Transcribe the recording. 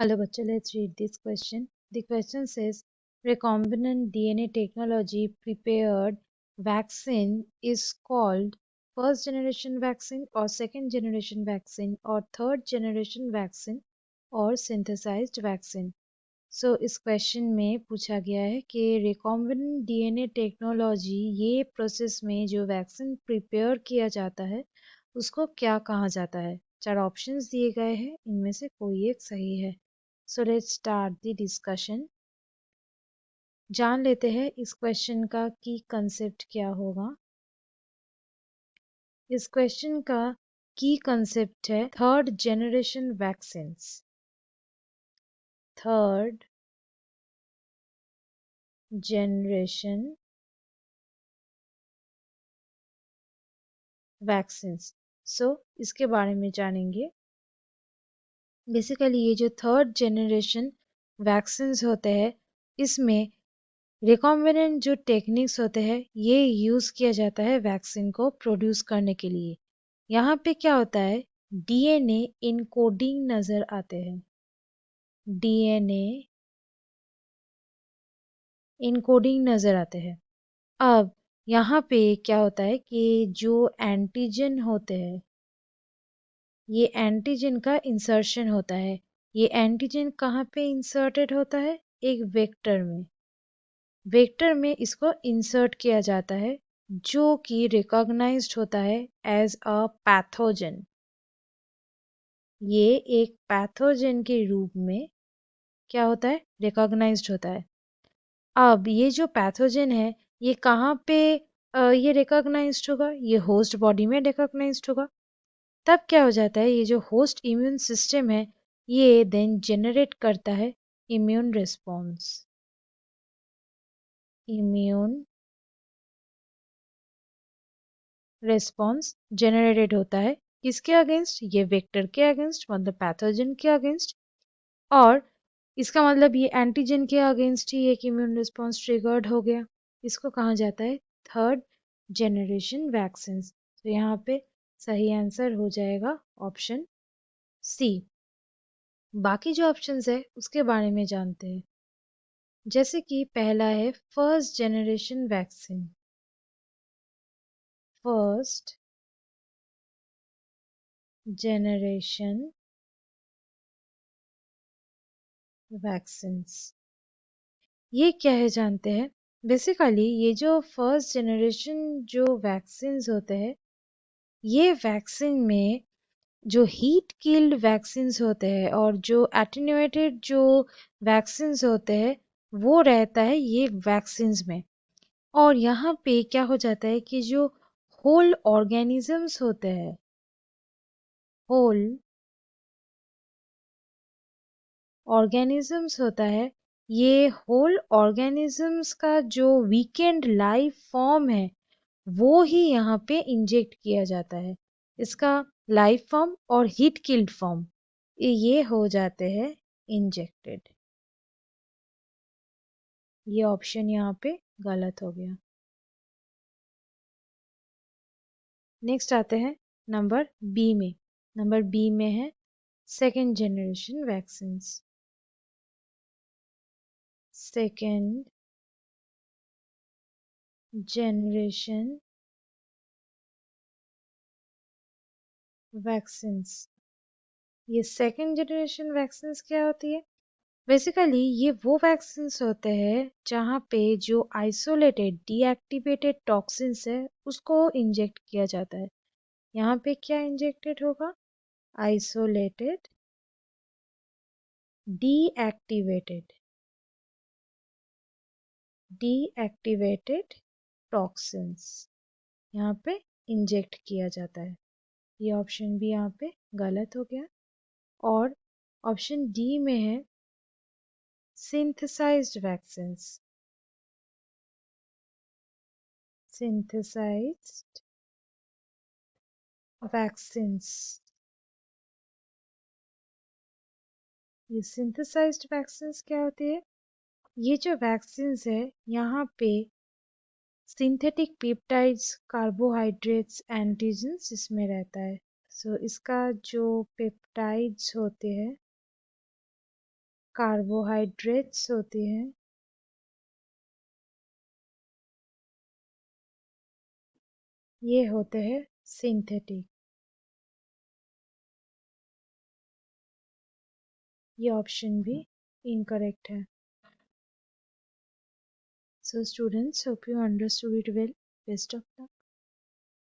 Hello, bachcha. Let's read this question. The question says, recombinant DNA technology prepared vaccine is called first generation vaccine or second generation vaccine or third generation vaccine और synthesized vaccine. So इस question में पूछा गया है कि recombinant DNA technology ये process में जो वैक्सीन प्रिपेयर किया जाता है उसको क्या कहा जाता है। 4 ऑप्शंस दिए गए हैं, इनमें से कोई एक सही है। So let's start the discussion. जान लेते हैं इस क्वेश्चन का की कंसेप्ट क्या होगा। इस क्वेश्चन का की कंसेप्ट है third generation vaccines. Third generation vaccines. So इसके बारे में जानेंगे। बेसिकली ये जो थर्ड जनरेशन वैक्सीन्स होते हैं इसमें रिकॉम्बिनेंट जो टेक्निक्स होते हैं ये यूज़ किया जाता है वैक्सीन को प्रोड्यूस करने के लिए। यहाँ पे क्या होता है, डीएनए इनकोडिंग नज़र आते हैं। डीएनए इनकोडिंग नज़र आते हैं। अब यहाँ पे क्या होता है कि जो एंटीजन होते हैं ये एंटीजन का इंसर्शन होता है। ये एंटीजन कहाँ पे इंसर्टेड होता है, एक वेक्टर में। वेक्टर में इसको इंसर्ट किया जाता है जो कि रिकॉग्नाइज्ड होता है एज अ पैथोजन। ये एक पैथोजन के रूप में क्या होता है, रिकॉग्नाइज्ड होता है। अब ये जो पैथोजन है ये कहाँ पे ये रिकॉग्नाइज्ड होगा, ये होस्ट बॉडी में रिकॉग्नाइज्ड होगा। तब क्या हो जाता है, ये जो होस्ट इम्यून सिस्टम है ये देन जनरेट करता है immune response. Immune response generated होता है किसके अगेंस्ट, ये वेक्टर के अगेंस्ट, मतलब पैथोजन के अगेंस्ट। और इसका मतलब ये एंटीजन के अगेंस्ट ही एक इम्यून रिस्पॉन्स ट्रिगर्ड हो गया। इसको कहा जाता है थर्ड जनरेशन वैक्सीन। तो यहाँ पे सही आंसर हो जाएगा ऑप्शन सी। बाकी जो ऑप्शंस है उसके बारे में जानते हैं। जैसे कि पहला है first generation vaccine. First generation vaccines, ये क्या है जानते हैं। बेसिकली ये जो फर्स्ट जनरेशन जो वैक्सीन्स होते हैं ये वैक्सीन में जो हीट किल्ड वैक्सीन्स होते हैं और जो एटेन्यूएटेड जो वैक्सीन्स होते हैं वो रहता है ये वैक्सीन्स में। और यहाँ पे क्या हो जाता है कि जो होल ऑर्गेनिजम्स होते हैं, होल ऑर्गेनिजम्स होता है, ये होल ऑर्गेनिजम्स का जो वीकेंड लाइफ फॉर्म है वो ही यहाँ पे इंजेक्ट किया जाता है। इसका लाइफ फॉर्म और हीट किल्ड फॉर्म ये हो जाते हैं इंजेक्टेड। ये ऑप्शन यहाँ पे गलत हो गया। नेक्स्ट आते हैं नंबर बी में। नंबर बी में है second generation vaccines. Second generation vaccines. ये सेकेंड जनरेशन वैक्सीन्स क्या होती है, बेसिकली ये वो वैक्सीन्स होते हैं जहाँ पे जो आइसोलेटेड डीएक्टिवेटेड टॉक्सिन्स है उसको इंजेक्ट किया जाता है। यहाँ पे क्या इंजेक्टेड होगा, आइसोलेटेड डीएक्टिवेटेड डीएक्टिवेटेड टॉक्सिन्स यहाँ पे इंजेक्ट किया जाता है। ये ऑप्शन भी यहाँ पे गलत हो गया। और ऑप्शन डी में है सिंथेसाइज्ड वैक्सीन्स। सिंथेसाइज्ड वैक्सीन्स, ये सिंथेसाइज्ड वैक्सीन्स क्या होती है, ये जो वैक्सीन्स है यहाँ पे सिंथेटिक पेप्टाइड्स, कार्बोहाइड्रेट्स, एंटीजन्स इसमें रहता है। सो इसका जो पेप्टाइड्स होते हैं कार्बोहाइड्रेट्स होती हैं, ये होते हैं सिंथेटिक। ये ऑप्शन भी इनकरेक्ट है। So students, hope you understood it well. Best of luck.